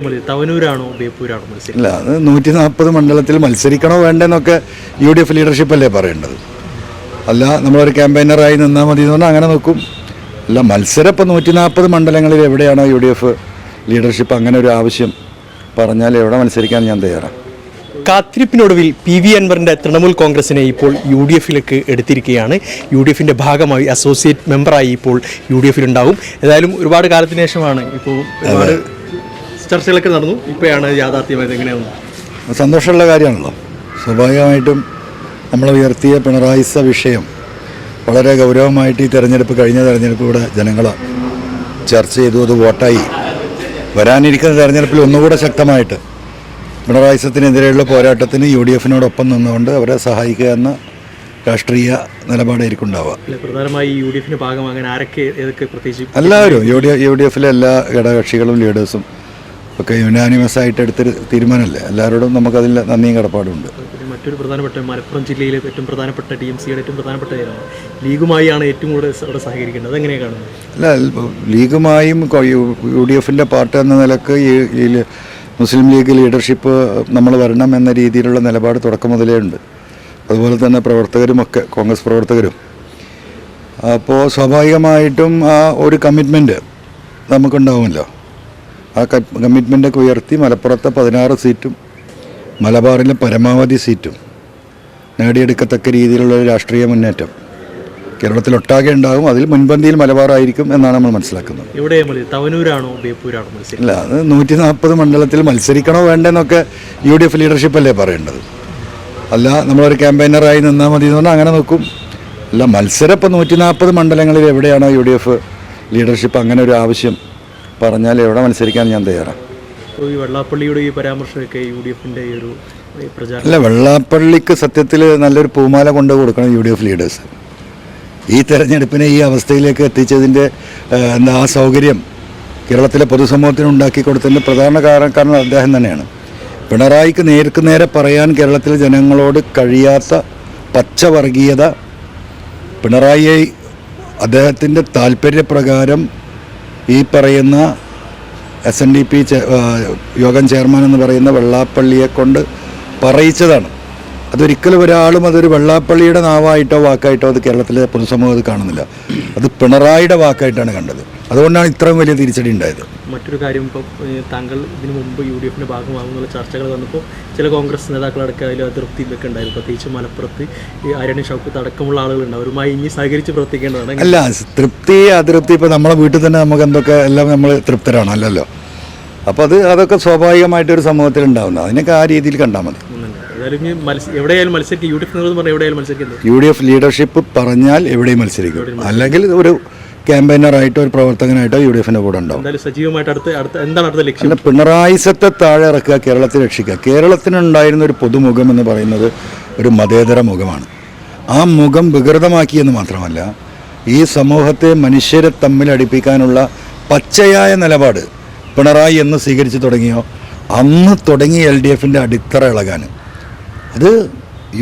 തവനൂരാണോ ബേപ്പൂരാണോ മത്സരം? ഇല്ല, അത് 140 മണ്ഡലത്തിൽ മത്സരിക്കണോ വേണ്ടെന്നൊക്കെ UDF ലീഡർഷിപ്പല്ലേ പറയേണ്ടത്. അല്ല നമ്മളൊരു ക്യാമ്പയിനറായി നിന്നാൽ മതി എന്ന് പറഞ്ഞാൽ അങ്ങനെ നോക്കും. അല്ല, മത്സരം ഇപ്പോൾ 140 മണ്ഡലങ്ങളിൽ എവിടെയാണോ UDF ലീഡർഷിപ്പ് അങ്ങനെ ഒരു ആവശ്യം പറഞ്ഞാൽ എവിടെ മത്സരിക്കാൻ ഞാൻ തയ്യാറാണ്. കാത്തിരിപ്പിനൊടുവിൽ PV അൻവറിൻ്റെ തൃണമൂൽ കോൺഗ്രസിനെ ഇപ്പോൾ UDF എടുത്തിരിക്കുകയാണ്. UDF ഭാഗമായി അസോസിയേറ്റ് മെമ്പറായി ഇപ്പോൾ UDF ഉണ്ടാവും. ഏതായാലും ഒരുപാട് കാലത്തിന് ശേഷമാണ് ഇപ്പോൾ ഒരുപാട് ചർച്ചകളൊക്കെ നടന്നു. ഇപ്പോഴാണ് യാഥാർത്ഥ്യമായത്. എങ്ങനെയാണ്? സന്തോഷമുള്ള കാര്യമാണല്ലോ. സ്വാഭാവികമായിട്ടും നമ്മൾ ഉയർത്തിയ പിണറായിസ വിഷയം വളരെ ഗൗരവമായിട്ട് ഈ കഴിഞ്ഞ തെരഞ്ഞെടുപ്പിലൂടെ ജനങ്ങൾ ചർച്ച ചെയ്തു. അത് വോട്ടായി. വരാനിരിക്കുന്ന തെരഞ്ഞെടുപ്പിൽ ഒന്നുകൂടെ ശക്തമായിട്ട് പിണറായിസത്തിനെതിരെയുള്ള പോരാട്ടത്തിന് UDFനോടൊപ്പം നിന്നുകൊണ്ട് അവരെ സഹായിക്കുക എന്ന രാഷ്ട്രീയ നിലപാടായിരിക്കും ഉണ്ടാവുക. പ്രധാനമായി UDF ഭാഗമാകാൻ ആരൊക്കെ ഏതൊക്കെ പ്രത്യേകിച്ച് എല്ലാവരും UDFലെ എല്ലാ ഘടകകക്ഷികളും ലീഡേഴ്സും ഒക്കെ യുനാനിമസ് ആയിട്ട് എടുത്തൊരു തീരുമാനമല്ലേ. എല്ലാവരോടും നമുക്കതിൽ നന്ദിയും കടപ്പാടുണ്ട്. മറ്റൊരു പ്രധാനപ്പെട്ട മലപ്പുറം ജില്ലയിലെ ഏറ്റവും പ്രധാനപ്പെട്ട TMCയുടെ ഏറ്റവും പ്രധാനപ്പെട്ട ലീഗുമായാണ് ഏറ്റവും കൂടുതൽ അവിടെ സഹകരിക്കേണ്ടത്. അതെങ്ങനെയാണ് കാണുന്നത്? അല്ല, ലീഗുമായും UDFൻ്റെ പാർട്ടി എന്ന നിലക്ക് ഈ മുസ്ലിം ലീഗ് ലീഡർഷിപ്പ് നമ്മൾ വരണം എന്ന രീതിയിലുള്ള നിലപാട് തുടക്കം മുതലേ ഉണ്ട്. അതുപോലെ തന്നെ പ്രവർത്തകരുമൊക്കെ, കോൺഗ്രസ് പ്രവർത്തകരും. അപ്പോൾ സ്വാഭാവികമായിട്ടും ആ ഒരു കമ്മിറ്റ്മെൻറ്റ് നമുക്കുണ്ടാവുമല്ലോ. ആ കമ്മിറ്റ്മെൻറ്റൊക്കെ ഉയർത്തി മലപ്പുറത്തെ 16 സീറ്റും മലബാറിലെ പരമാവധി സീറ്റും നേടിയെടുക്കത്തക്ക രീതിയിലുള്ള ഒരു രാഷ്ട്രീയ മുന്നേറ്റം കേരളത്തിലൊട്ടാകെ ഉണ്ടാകും. അതിൽ മുൻപന്തിയിൽ മലബാറായിരിക്കും എന്നാണ് നമ്മൾ മനസ്സിലാക്കുന്നത്. തവനൂരാണോ ബേപ്പൂരാണോ മത്സരം? ഇല്ല, അത് 140 മണ്ഡലത്തിൽ മത്സരിക്കണോ വേണ്ടെന്നൊക്കെ UDF ലീഡർഷിപ്പല്ലേ പറയേണ്ടത്. അല്ല നമ്മളൊരു ക്യാമ്പയിനറായി നിന്നാൽ മതി എന്ന് പറഞ്ഞാൽ അങ്ങനെ നോക്കും. അല്ല, മത്സരം ഇപ്പോൾ 140 മണ്ഡലങ്ങളിൽ എവിടെയാണോ UDF ലീഡർഷിപ്പ് അങ്ങനെ ഒരു ആവശ്യം പറഞ്ഞാൽ എവിടെ മത്സരിക്കാൻ ഞാൻ തയ്യാറാണ്. ഈ വെള്ളാപ്പള്ളിയുടെ ഈ പരാമർശമൊക്കെ UDFൻ്റെ ഒരു പ്രചാരണം. അല്ല, വെള്ളാപ്പള്ളിക്ക് സത്യത്തിൽ നല്ലൊരു പൂമാല കൊണ്ട് കൊടുക്കണം UDF ലീഡേഴ്സ്. ഈ തെരഞ്ഞെടുപ്പിനെ ഈ അവസ്ഥയിലേക്ക് എത്തിച്ചതിൻ്റെ ആ സൗകര്യം കേരളത്തിലെ പൊതുസമൂഹത്തിന് ഉണ്ടാക്കി കൊടുത്തതിൻ്റെ പ്രധാന കാരണം അദ്ദേഹം തന്നെയാണ്. പിണറായിക്ക് നേർക്ക് നേരെ പറയാൻ കേരളത്തിലെ ജനങ്ങളോട് കഴിയാത്ത പച്ചവർഗീയത പിണറായിയെ അദ്ദേഹത്തിൻ്റെ താല്പര്യപ്രകാരം ഈ പറയുന്ന SNDP യോഗം ചെയർമാൻ എന്ന് പറയുന്ന വെള്ളാപ്പള്ളിയെ കൊണ്ട് പറയിച്ചതാണ്. അതൊരിക്കലും ഒരാളും അതൊരു വെള്ളാപ്പള്ളിയുടെ നാവായിട്ടോ വാക്കായിട്ടോ അത് കേരളത്തിലെ പൊതുസമൂഹം കാണുന്നില്ല. അത് പിണറായിയുടെ വാക്കായിട്ടാണ് കണ്ടത്. അതുകൊണ്ടാണ് ഇത്രയും വലിയ തിരിച്ചടി ഉണ്ടായത്. മറ്റൊരു കാര്യം, ഇപ്പോൾ താങ്കൾ ഇതിനു മുമ്പ് UDFൻ്റെ ഭാഗമാകുന്നുള്ള ചർച്ചകൾ വന്നപ്പോൾ ചില കോൺഗ്രസ് നേതാക്കളടക്കം അതിൽ അതൃപ്തിയൊക്കെ ഉണ്ടായിരുന്നു. പ്രത്യേകിച്ച് മലപ്പുറത്ത് ഈ ആര്യാണി ഷൗക്കത്ത് അടക്കമുള്ള ആളുകളുണ്ട്. അവരുമായി ഇനി സഹകരിച്ച് പ്രവർത്തിക്കേണ്ടതാണ്. അല്ല, തൃപ്തി അതൃപ്തി ഇപ്പോൾ നമ്മളെ വീട്ടിൽ തന്നെ നമുക്ക് എന്തൊക്കെ എല്ലാം നമ്മൾ തൃപ്തരാണ് അല്ലല്ലോ. അപ്പോൾ അതൊക്കെ സ്വാഭാവികമായിട്ടൊരു സമൂഹത്തിൽ ഉണ്ടാവുന്നത്. അതിനൊക്കെ ആ രീതിയിൽ കണ്ടാൽ മതി. UDF ലീഡർഷിപ്പ് പറഞ്ഞാൽ എവിടെയും മത്സരിക്കും. അല്ലെങ്കിൽ ഒരു ക്യാമ്പയിനറായിട്ടോ ഒരു പ്രവർത്തകനായിട്ടോ UDFൻ്റെ കൂടെ ഉണ്ടാവും. അല്ല, പിണറായിസത്തെ താഴെ ഇറക്കുക, കേരളത്തെ രക്ഷിക്കുക. കേരളത്തിനുണ്ടായിരുന്ന ഒരു പൊതുമുഖം എന്ന് പറയുന്നത് ഒരു മതേതര മുഖമാണ്. ആ മുഖം വികൃതമാക്കിയെന്ന് മാത്രമല്ല, ഈ സമൂഹത്തെ മനുഷ്യരെ തമ്മിൽ അടുപ്പിക്കാനുള്ള പച്ചയായ നിലപാട് പിണറായി എന്ന് സ്വീകരിച്ചു തുടങ്ങിയോ അന്ന് തുടങ്ങി LDFൻ്റെ അടിത്തറ ഇളകാൻ. അത്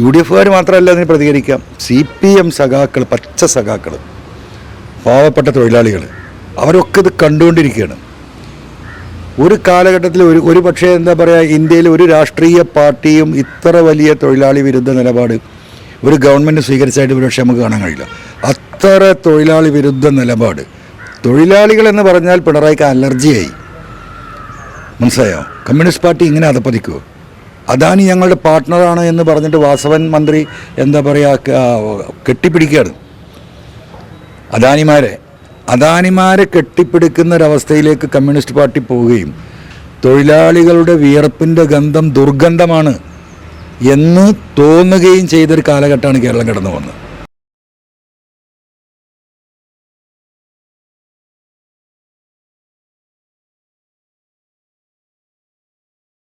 UDFുകാർ മാത്രമല്ല അതിന് പ്രതികരിക്കാം. CPM സഖാക്കൾ, പച്ച സഖാക്കൾ, പാവപ്പെട്ട തൊഴിലാളികൾ, അവരൊക്കെ ഇത് കണ്ടുകൊണ്ടിരിക്കുകയാണ്. ഒരു കാലഘട്ടത്തിൽ ഒരു പക്ഷേ എന്താ പറയുക, ഇന്ത്യയിൽ ഒരു രാഷ്ട്രീയ പാർട്ടിയും ഇത്ര വലിയ തൊഴിലാളി വിരുദ്ധ നിലപാട് ഒരു ഗവൺമെൻറ് സ്വീകരിച്ചായിട്ട് ഒരുപക്ഷെ നമുക്ക് കാണാൻ കഴിയില്ല. അത്ര തൊഴിലാളി വിരുദ്ധ നിലപാട്. തൊഴിലാളികൾ എന്ന് പറഞ്ഞാൽ പിണറായിക്ക് അലർജിയായി. മനസ്സിലായോ? കമ്മ്യൂണിസ്റ്റ് പാർട്ടി ഇങ്ങനെ അധപ്പതിക്കുമോ? അദാനി ഞങ്ങളുടെ പാർട്ട്ണറാണ് എന്ന് പറഞ്ഞിട്ട് വാസവൻ മന്ത്രി എന്താ പറയുക കെട്ടിപ്പിടിക്കുകയാണ്. അദാനിമാരെ കെട്ടിപ്പിടിക്കുന്ന ഒരവസ്ഥയിലേക്ക് കമ്മ്യൂണിസ്റ്റ് പാർട്ടി പോവുകയും തൊഴിലാളികളുടെ വിയർപ്പിൻ്റെ ഗന്ധം ദുർഗന്ധമാണ് എന്ന് തോന്നുകയും ചെയ്തൊരു കാലഘട്ടമാണ് കേരളം കടന്നു വന്നത്.